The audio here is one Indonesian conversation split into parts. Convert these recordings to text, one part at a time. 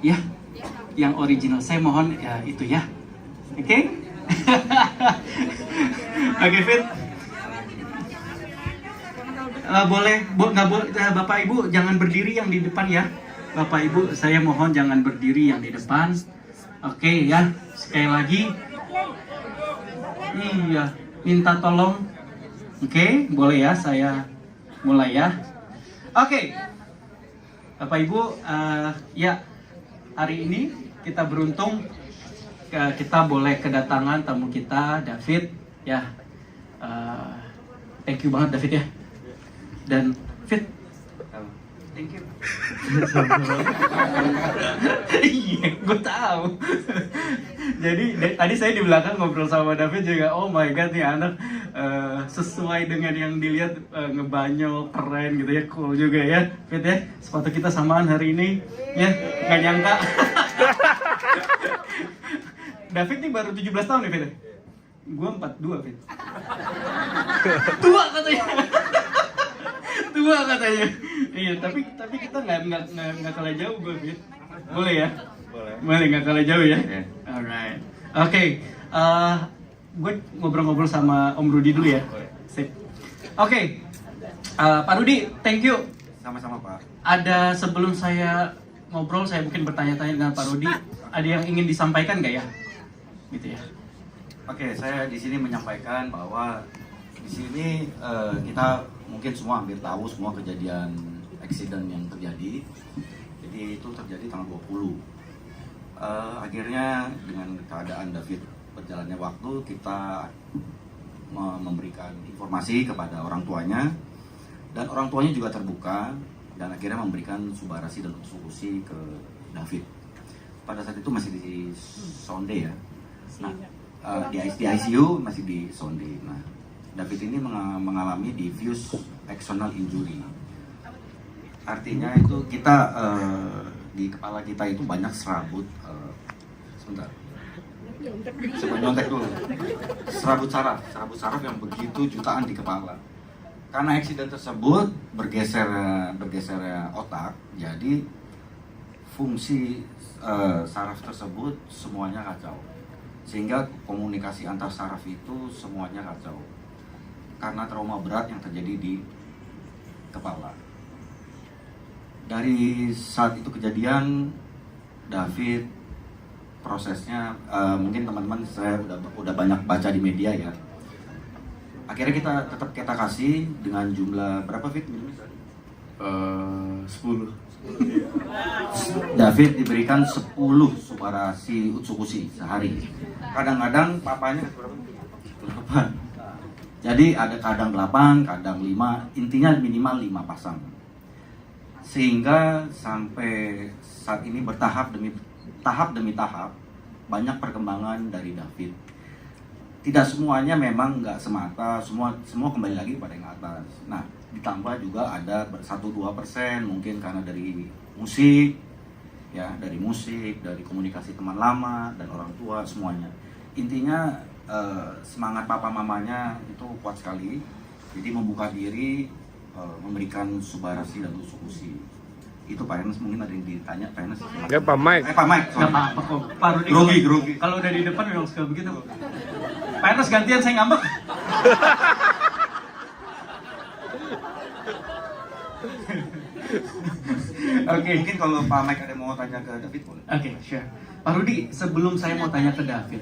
Ya, yang original. Saya mohon ya itu ya. Oke? Oke, Fit. Boleh, nggak boleh, Bapak Ibu jangan berdiri yang di depan ya. Bapak Ibu, saya mohon jangan berdiri yang di depan. Oke ya, sekali lagi. Iya, minta tolong. Oke, boleh ya, saya mulai ya. Oke, Bapak Ibu, ya hari ini kita beruntung kita boleh kedatangan tamu kita, David. Ya, thank you banget David ya. Dan Fit, thank you. Iya, gue tahu. Jadi tadi saya di belakang ngobrol sama David juga. Oh my god, nih anak sesuai dengan yang dilihat, ngebanyol, keren gitu ya, cool juga ya, Fit ya. Sepatu kita samaan hari ini, ya nggak nyangka. David nih baru 17 tahun nih Fit ya. Gue 42 Fit. Tua katanya. Tua katanya. Iya, tapi kita nggak kalah jauh gue, Fit. Boleh ya? Boleh nggak kalah jauh ya? Yeah. Alright. Oke. Gue ngobrol-ngobrol sama Om Rudi dulu ya. Sip. Oke. Pak Rudi, thank you. Sama-sama Pak. Ada sebelum saya ngobrol, saya mungkin bertanya-tanya dengan Pak Rudi. Ada yang ingin disampaikan nggak ya? Gitu ya. Oke, saya di sini menyampaikan bahwa di sini kita mungkin semua hampir tahu semua kejadian accident yang terjadi. Jadi itu terjadi tanggal 20. Akhirnya dengan keadaan David berjalannya waktu, kita memberikan informasi kepada orang tuanya, dan orang tuanya juga terbuka dan akhirnya memberikan subarasi dan eksekusi ke David. Pada saat itu masih di sonde ya. Nah, di ICU masih di sonde. Nah, David ini mengalami diffuse axonal injury. Artinya itu kita di kepala kita itu banyak serabut. Sebentar. Coba nyontek dulu. Serabut saraf yang begitu jutaan di kepala. Karena accident tersebut bergeser otak, jadi fungsi saraf tersebut semuanya kacau. Sehingga komunikasi antar saraf itu semuanya kacau. Karena trauma berat yang terjadi di kepala. Dari saat itu kejadian, David prosesnya mungkin teman-teman saya udah banyak baca di media ya. Akhirnya kita kasih dengan jumlah berapa Fit? 10. David diberikan 10 subarasi utsukushi sehari. Kadang-kadang papanya 8. Jadi ada kadang 8, kadang 5, intinya minimal 5 pasang. Sehingga sampai saat ini bertahap demi tahap banyak perkembangan dari David. Tidak semuanya memang nggak semata, semua kembali lagi pada yang atas. Nah, ditambah juga ada 1-2% mungkin karena dari musik, ya dari komunikasi teman lama dan orang tua semuanya. Intinya semangat papa mamanya itu kuat sekali, jadi membuka diri, memberikan subarasi dan eksekusi. Itu Pak Ernest, mungkin ada yang ditanya Pak Ernest. Enggak Pak Mike. Pak Mike. Nggak apa-apa kok. Pak Rudi Grogi. Kalau udah di depan memang suka begitu. Pak Ernest gantian, saya ngambek. Oke, mungkin kalau Pak Mike ada mau tanya ke David boleh. Oke, sure. Pak Rudi, sebelum saya mau tanya ke David,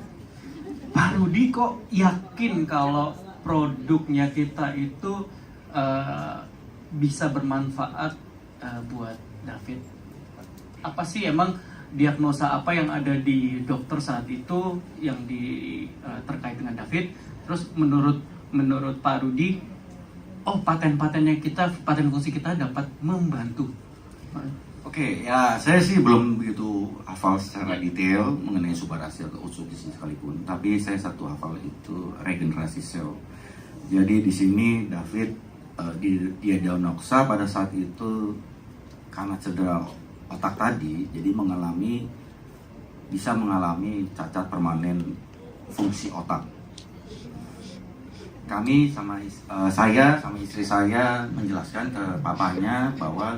Pak Rudi kok yakin kalau produknya kita itu bisa bermanfaat buat David? Apa sih emang diagnosa apa yang ada di dokter saat itu yang terkait dengan David? Terus menurut Pak Rudi, oh paten fungsi kita dapat membantu. Oke, ya saya sih belum begitu hafal secara detail mengenai subarasi atau utsukushi sekalipun, tapi saya satu hafal itu regenerasi sel. Jadi di sini David dia diagnosa pada saat itu karena cedera otak tadi, jadi bisa mengalami cacat permanen fungsi otak. Kami saya sama istri saya menjelaskan ke papanya bahwa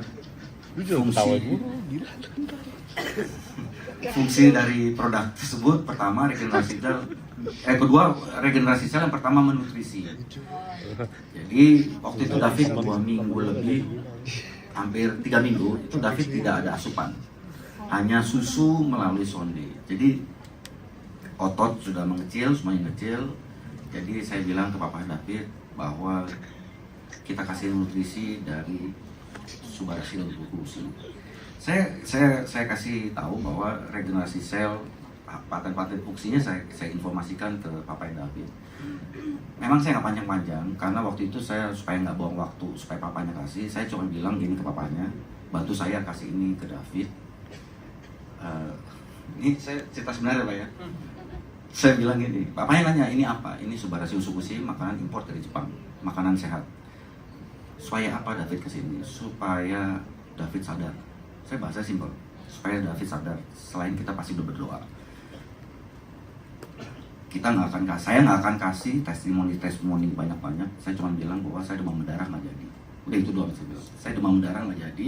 fungsi dari produk tersebut pertama regenerasi sel, kedua regenerasi sel, yang pertama menutrisi. Jadi waktu itu David 2 minggu lebih, hampir 3 minggu itu David tidak ada asupan, hanya susu melalui sonde. Jadi otot sudah mengecil, semuanya kecil. Jadi saya bilang ke Papa David bahwa kita kasih nutrisi dari Subarasil Glukosi. Saya kasih tahu bahwa regenerasi sel, paten-paten fungsinya saya informasikan ke Papa David. Memang saya nggak panjang-panjang karena waktu itu saya supaya nggak buang waktu, supaya papanya kasih, saya cuma bilang gini ke papanya, bantu saya kasih ini ke David. Ini saya cerita sebenarnya Pak ya. Saya bilang gini, papanya nanya ini apa? Ini Subarasil Glukosi, makanan impor dari Jepang, makanan sehat. Supaya apa David kesini? Supaya David sadar. Saya bahasa simpel, supaya David sadar. Selain kita pasti udah berdoa, saya nggak akan kasih testimoni banyak-banyak. Saya cuma bilang bahwa saya demam berdarah nggak jadi. Udah itu doang saya bilang. Saya demam berdarah nggak jadi.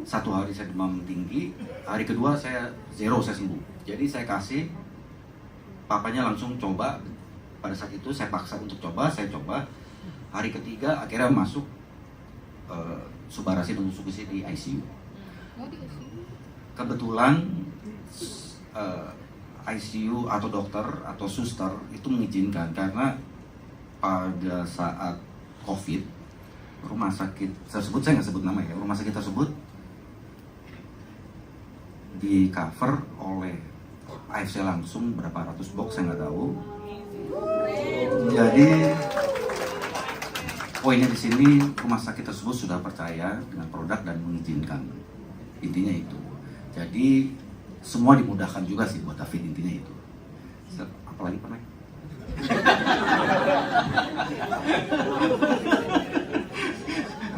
1 hari saya demam tinggi, hari kedua saya zero, saya sembuh. Jadi saya kasih, papanya langsung coba. Pada saat itu saya paksa untuk coba, saya coba. Hari ketiga akhirnya masuk Subarasil untuk Glukosi di ICU. Kebetulan ICU atau dokter atau suster itu mengizinkan karena pada saat COVID rumah sakit tersebut, saya nggak sebut nama ya, rumah sakit tersebut di cover oleh AFC langsung berapa ratus box saya nggak tahu. Jadi poinnya di sini rumah sakit tersebut sudah percaya dengan produk dan mengizinkan, intinya itu. Jadi semua dimudahkan juga sih buat David, intinya itu. Apalagi Pak Nek?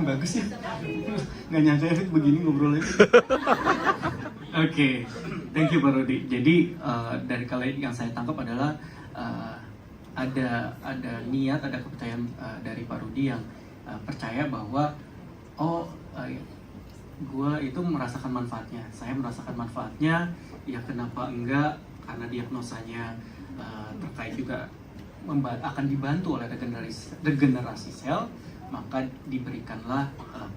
Bagus ya, nggak nyangka David begini ngobrolnya. Oke, thank you Pak Rudi. Jadi dari kali yang saya tangkap adalah ada niat, ada kepercayaan dari Pak Rudi yang percaya bahwa gue itu merasakan manfaatnya, saya merasakan manfaatnya, ya kenapa enggak, karena diagnosanya terkait juga akan dibantu oleh regenerasi sel, maka diberikanlah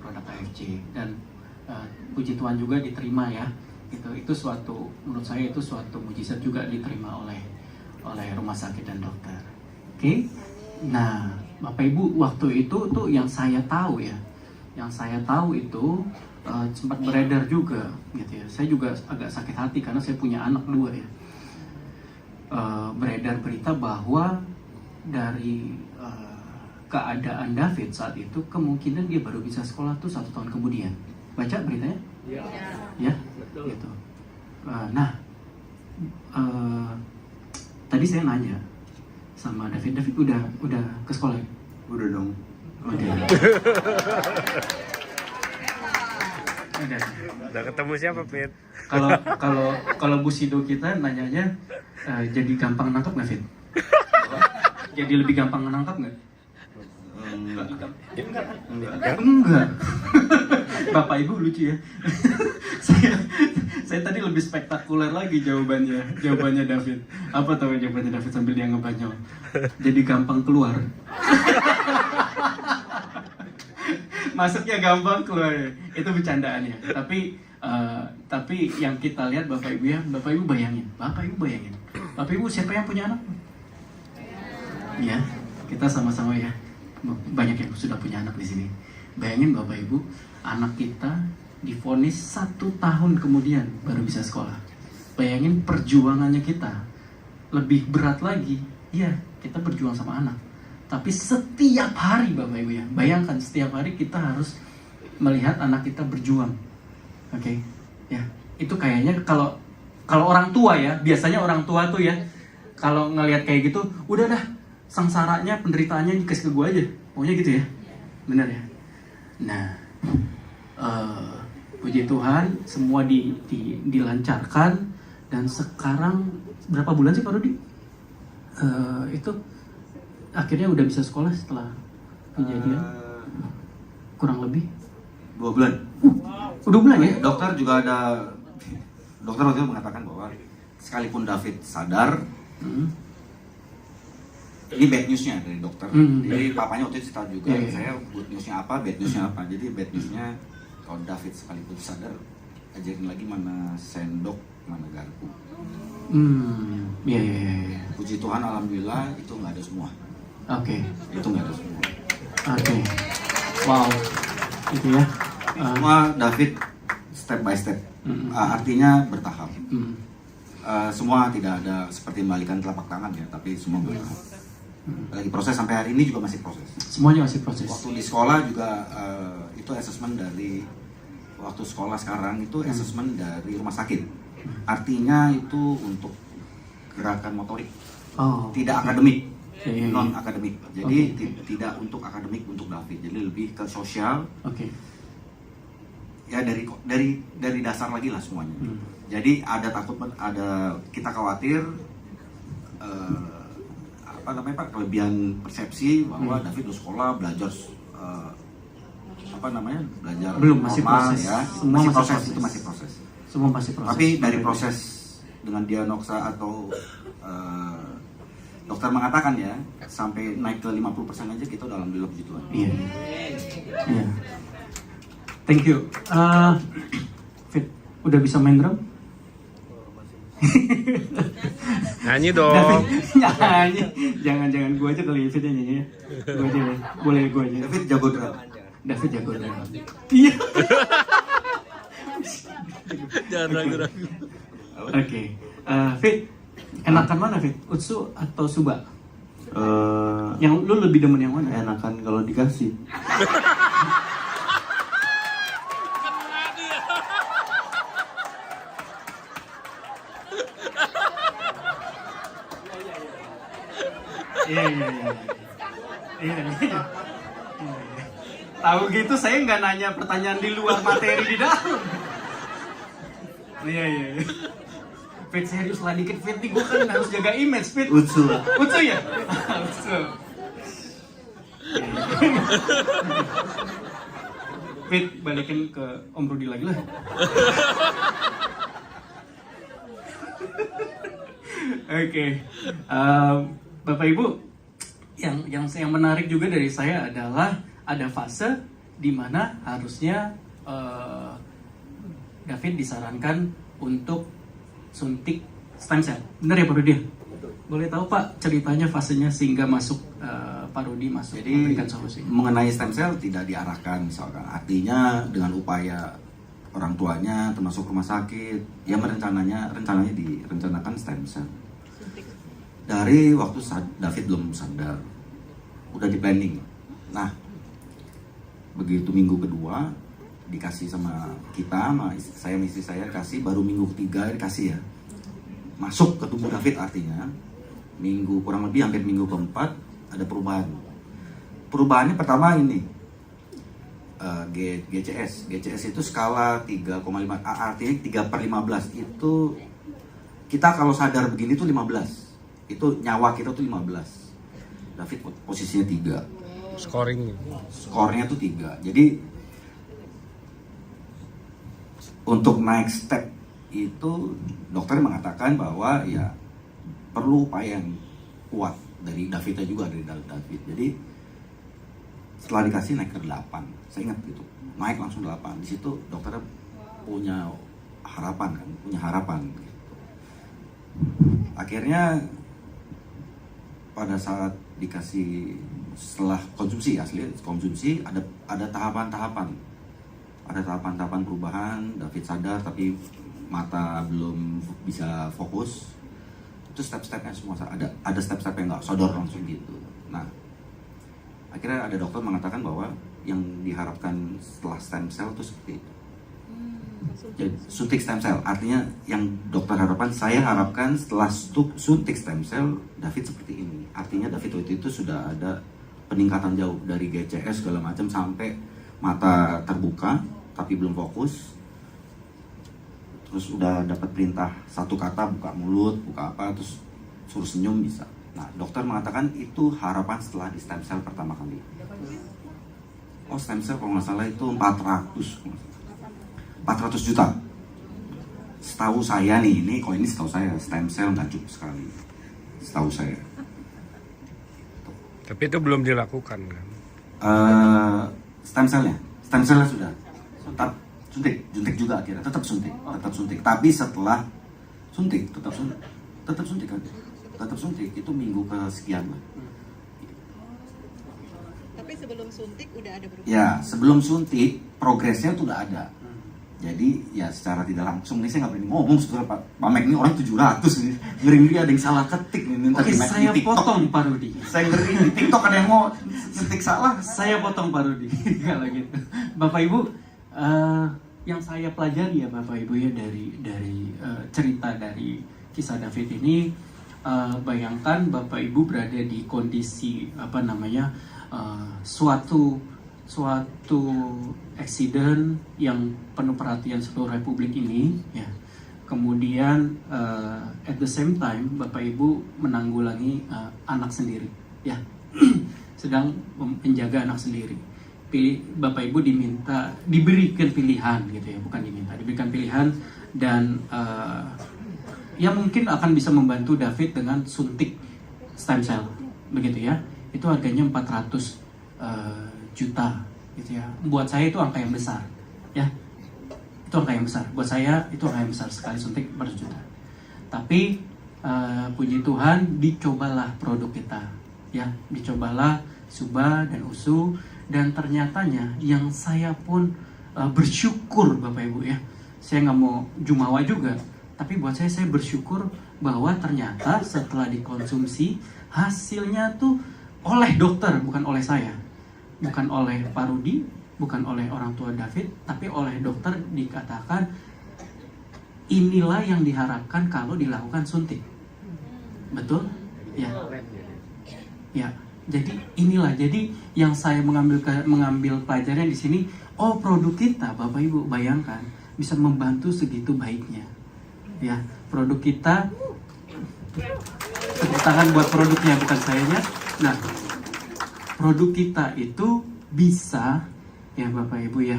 produk AFC dan puji Tuhan juga diterima ya. Itu suatu, menurut saya itu suatu mujizat juga diterima oleh rumah sakit dan dokter. Oke. Nah, Bapak Ibu, waktu itu tuh yang saya tahu itu sempat beredar juga gitu ya. Saya juga agak sakit hati karena saya punya anak 2 ya. Beredar berita bahwa dari keadaan David saat itu kemungkinan dia baru bisa sekolah tuh 1 tahun kemudian. Baca beritanya? Iya. Ya, betul. Gitu. Tadi saya nanya sama David udah ke sekolah? Udah dong. Udah ketemu siapa, Fit? Kalau Bu Sido kita nanyanya jadi gampang nangkap nggak, Fit? Jadi lebih gampang menangkap nggak? Enggak. Bapak Ibu lucu ya. saya tadi lebih spektakuler lagi jawabannya David. Apa tahu jawabannya David sambil dia ngebanyol? Jadi gampang keluar. Masuknya gampang, keluar. Itu bercandaannya. Tapi yang kita lihat Bapak Ibu ya, Bapak Ibu bayangin. Bapak Ibu siapa yang punya anak? Ya, kita sama-sama ya. Banyak yang sudah punya anak di sini. Bayangin Bapak Ibu, anak kita divonis 1 tahun kemudian baru bisa sekolah. Bayangin perjuangannya kita. Lebih berat lagi, ya kita berjuang sama anak. Tapi setiap hari Bapak Ibu ya, bayangkan setiap hari kita harus melihat anak kita berjuang. Oke, ya itu kayaknya kalau orang tua ya, biasanya orang tua tuh ya, kalau ngelihat kayak gitu, udah dah sengsaranya, penderitaannya dikasih ke gue aja, pokoknya gitu ya, benar ya. Nah, puji Tuhan semua dilancarkan dan sekarang berapa bulan sih Pak Rudi? Itu akhirnya udah bisa sekolah setelah kejadian kurang lebih 2 bulan. Udah bulan ya? Dokter juga waktu itu mengatakan bahwa sekalipun David sadar, ini bad newsnya dari dokter. Jadi papanya waktu itu cerita juga, saya good newsnya apa, bad newsnya apa. Jadi bad newsnya kalau David sekalipun sadar, ajarin lagi mana sendok, mana garpu. Iya. Puji Tuhan, alhamdulillah itu nggak ada semua. Oke. Itu nggak ada semua. Oke. Wow. Itu ya. Semua David step by step. Artinya bertahap. Semua tidak ada seperti membalikan telapak tangan ya, tapi semua bertahap. Lagi proses sampai hari ini juga masih proses. Semuanya masih proses. Waktu di sekolah juga itu assessment dari waktu sekolah sekarang itu assessment dari rumah sakit. Artinya itu untuk gerakan motorik, tidak akademik, non akademik. Jadi tidak untuk akademik untuk David. Jadi lebih ke sosial. Ya dari dasar lagi lah semuanya. Jadi ada kita khawatir Pak, kelebihan persepsi bahwa David di sekolah belajar belajar belum, masih normal, proses ya. Semua masih proses. Itu masih proses. Semua masih proses. Tapi dari proses dengan diagnosa atau dokter mengatakan ya sampai naik ke 50% aja kita udah alhamdulillah puji Tuhan. Iya. Thank you. Fit, udah bisa main drum? Nyanyi dong. Nyanyi. Jangan gue aja kali Fit yang nyanyi. Gue aja deh. Boleh gue aja. David jago drum. David jago drum. Iya. Jangan ragu-ragu. Oke. Fit, enakan mana Fit? Utsu atau Suba? Yang lu lebih demen yang mana? Enakan kalau dikasih. Iya. Tahu gitu saya nggak nanya pertanyaan di luar materi di dalam. Iya. Fit, serius lah dikit Fit, gue kan harus jaga image Fit. Utsu Ya? Utsu. Fit, balikin ke Om Rudi lagi lah. Oke. Bapak Ibu, yang menarik juga dari saya adalah ada fase di mana harusnya David disarankan untuk suntik stem cell. Benar ya Pak Rudi? Boleh tahu Pak ceritanya fasenya sehingga masuk Pak Rudi masuk memberikan solusi? Mengenai stem cell tidak diarahkan misalkan. Artinya dengan upaya orang tuanya termasuk rumah sakit yang rencananya direncanakan stem cell. Dari waktu David belum sadar, udah di planning. Nah, begitu minggu kedua dikasih sama kita, saya istri saya kasih, baru minggu ketiga dikasih ya, masuk ke tubuh David. Artinya minggu kurang lebih hampir minggu keempat ada perubahan. Perubahannya pertama ini GCS itu skala 3,5, artinya 3/15 itu kita kalau sadar begini tuh 15. Itu nyawa kita tuh 15. David posisinya 3. Skornya tuh 3. Jadi untuk naik step itu dokter mengatakan bahwa ya perlu upaya yang kuat dari Davidnya juga, dari David. Jadi setelah dikasih naik ke 8. Saya ingat gitu. Naik langsung 8. Di situ dokternya punya harapan gitu. Akhirnya pada saat dikasih setelah konsumsi ada tahapan-tahapan perubahan. David sadar tapi mata belum bisa fokus. Itu step-stepnya semua ada step-step yang nggak sadar langsung gitu. Nah, akhirnya ada dokter mengatakan bahwa yang diharapkan setelah stem cell itu seperti itu. Jadi suntik stem cell, artinya yang dokter saya harapkan setelah suntik stem cell David seperti ini. Artinya David waktu itu sudah ada peningkatan jauh dari GCS segala macam sampai mata terbuka tapi belum fokus. Terus udah dapat perintah satu kata, buka mulut, buka apa, terus suruh senyum bisa. Nah, dokter mengatakan itu harapan setelah di stem cell pertama kali. Stem cell kalau nggak salah itu 400. 400 juta. Setahu saya nih, ini setahu saya, stem cell nggak cukup sekali. Setahu saya. Tapi itu belum dilakukan kan? Stem cellnya sudah. Tetap suntik juga akhirnya, tetap suntik. Tapi setelah suntik, tetap suntik kan? Tetap suntik, itu minggu kesekian lah. Tapi sebelum suntik udah ada perubahan? Ya, sebelum suntik, progresnya tuh udah ada. Jadi ya secara tidak langsung nih saya nggak berani ngomong sebetulnya Pak Mamek ini orang 700 nih, ngeri dia ada yang salah ketik nih minta Oke, di saya TikTok. potong Pak Rudi. Saya ngeri di TikTok ada yang mau ketik salah. Saya potong Pak Rudi kalau gitu. Bapak Ibu, yang saya pelajari ya Bapak Ibu ya dari cerita dari kisah David ini, bayangkan Bapak Ibu berada di kondisi suatu accident yang penuh perhatian seluruh Republik ini ya. Kemudian at the same time Bapak Ibu menanggulangi anak sendiri ya. Sedang menjaga anak sendiri. Bapak Ibu diberikan pilihan gitu ya, bukan diberikan pilihan dan ya mungkin akan bisa membantu David dengan suntik stem cell begitu ya. Itu harganya 400 juta gitu ya. Buat saya itu angka yang besar ya. Itu angka yang besar. Buat saya itu angka yang besar sekali suntik 400 juta. Tapi puji Tuhan dicobalah produk kita ya, dicobalah Suba dan Usu, dan ternyatanya yang saya pun bersyukur Bapak Ibu ya. Saya nggak mau jumawa juga, tapi buat saya bersyukur bahwa ternyata setelah dikonsumsi hasilnya tuh oleh dokter, bukan oleh saya, bukan oleh Pak Rudi, bukan oleh orang tua David, tapi oleh dokter dikatakan inilah yang diharapkan kalau dilakukan suntik. Betul? Ya. Ya. Jadi inilah, jadi yang saya mengambil pelajaran di sini, oh produk kita Bapak Ibu bayangkan bisa membantu segitu baiknya. Ya, produk kita, tepuk tangan buat produknya bukan sayanya. Nah, produk kita itu bisa ya Bapak Ibu ya,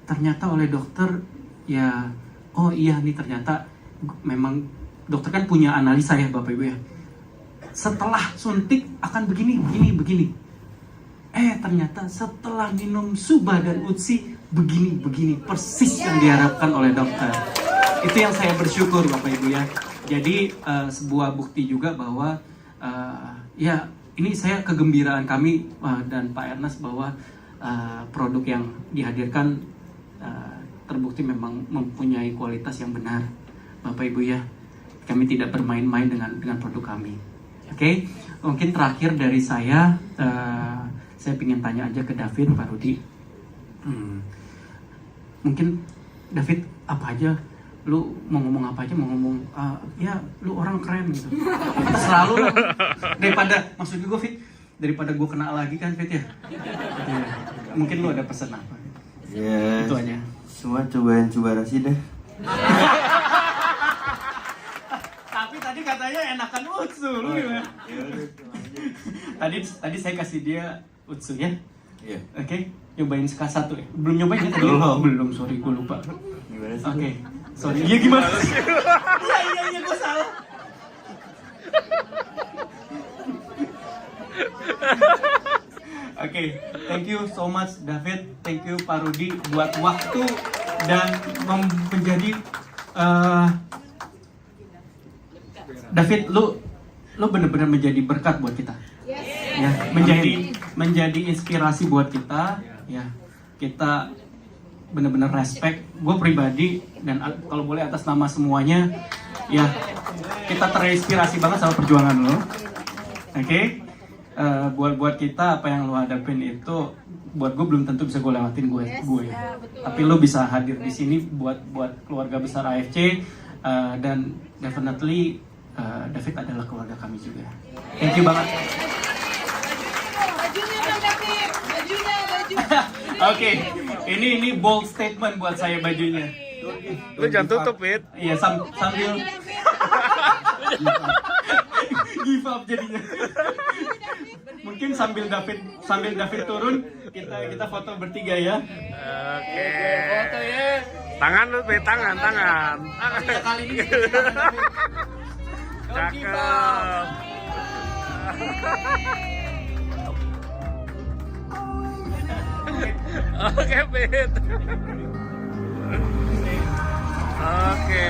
ternyata oleh dokter ya, oh iya nih ternyata memang dokter kan punya analisa ya Bapak Ibu ya. Setelah suntik akan begini. Ternyata setelah minum Suba dan Utsi begini persis yang diharapkan oleh dokter. Itu yang saya bersyukur Bapak Ibu ya. Jadi sebuah bukti juga bahwa ya ini saya kegembiraan kami dan Pak Ernest bahwa produk yang dihadirkan terbukti memang mempunyai kualitas yang benar Bapak Ibu ya. Kami tidak bermain-main dengan produk kami. Oke, mungkin terakhir dari saya ingin tanya aja ke David, Pak Rudi. Mungkin David apa aja, lu mau ngomong apa aja, mau ngomong ya lu orang keren gitu. Terserah lu lah. Maksud gue Fit, daripada gue kena lagi kan Fit ya. Mungkin lu ada pesan apa? Ya, itu aja. Semua cobain Suba Rasi deh. Tapi tadi katanya enakan Utsu, lu gimana? Tadi saya kasih dia Utsu ya. Iya. Oke, nyobain satu ya. Belum nyobain ya tadi? Belum, sorry gue lupa. Gimana sih? Oke, sorry. Iya gimana? Iya gue salah. Oke, thank you so much David, thank you Pak Rudi buat waktu dan menjadi David, lu benar-benar menjadi berkat buat kita. Ya, menjadi inspirasi buat kita. Ya, kita benar-benar respect. Gue pribadi dan kalau boleh atas nama semuanya, ya kita terinspirasi banget sama perjuangan lo. Oke, buat kita apa yang lo hadapin itu, buat gue belum tentu bisa gue lewatin gue. Tapi lo bisa hadir di sini buat keluarga besar AFC dan definitely David adalah keluarga kami juga. Thank you banget. Oke, ini bold statement buat saya bajunya. Lu jangan tutup, Fit. Iya, sambil give up jadinya. Mungkin sambil David turun, kita foto bertiga ya. Oke. Foto ya. Tangan lu, Pit, tangan. Ya, kali ini kita David. Cakep. Oke, Pit. Oke.